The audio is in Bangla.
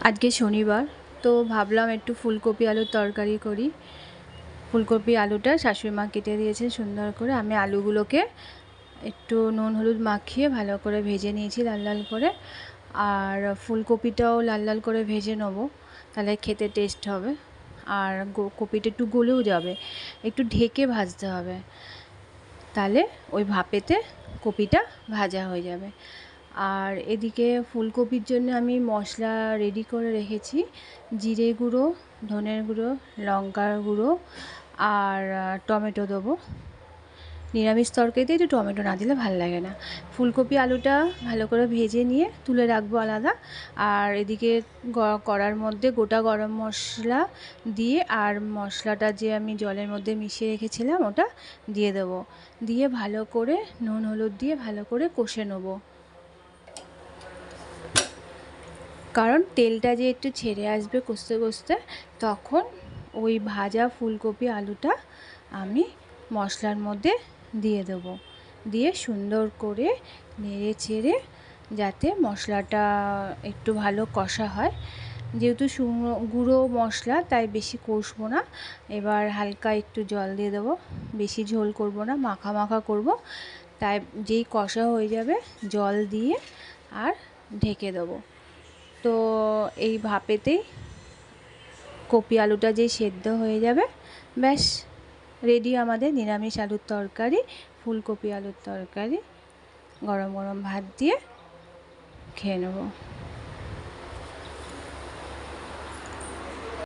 আজকে শনিবার, তো ভাবলাম একটু ফুলকপি আলুর তরকারি করি। ফুলকপি আলুটা শাশুড়ি মা কেটে দিয়েছে সুন্দর করে। আমি আলুগুলোকে একটু নুন হলুদ মাখিয়ে ভালো করে ভেজে নিয়েছি লাল লাল করে। আর ফুলকপিটাও লাল লাল করে ভেজে নেবো, তাহলে খেতে টেস্ট হবে। আর কপিটা একটু গলেও যাবে, একটু ঢেকে ভাজতে হবে, তাহলে ওই ভাপেতে কপিটা ভাজা হয়ে যাবে। আর এদিকে ফুলকপির জন্য আমি মশলা রেডি করে রেখেছি। জিরে গুঁড়ো, ধনের গুঁড়ো, লঙ্কার গুঁড়ো আর টমেটো দেবো। নিরামিষ তরকারিতে একটু টমেটো না দিলে ভালো লাগে না। ফুলকপি আলুটা ভালো করে ভেজে নিয়ে তুলে রাখবো আলাদা। আর এদিকে কড়ার মধ্যে গোটা গরম মশলা দিয়ে আর মশলাটা যে আমি জলের মধ্যে মিশিয়ে রেখেছিলাম ওটা দিয়ে দেবো। দিয়ে ভালো করে নুন হলুদ দিয়ে ভালো করে কষে নেবো, কারণ তেলটা যে একটু ছেড়ে আসবে কষতে কষতে, তখন ওই ভাজা ফুলকপি আলুটা আমি মশলার মধ্যে দিয়ে দেবো। দিয়ে সুন্দর করে নেড়ে চেড়ে যাতে মশলাটা একটু ভালো কষা হয়। যেহেতু গুঁড়ো মশলা তাই বেশি কষবো না। এবার হালকা একটু জল দিয়ে দেবো, বেশি ঝোল করব না, মাখা মাখা করব। তাই যেই কষা হয়ে যাবে জল দিয়ে আর ঢেকে দেবো। তো এই ভাপেতেই কপি আলুটা যেই সেদ্ধ হয়ে যাবে, ব্যাস রেডি আমাদের নিরামিষ আলুর তরকারি, ফুলকপি আলুর তরকারি। গরম গরম ভাত দিয়ে খেয়ে নেবো।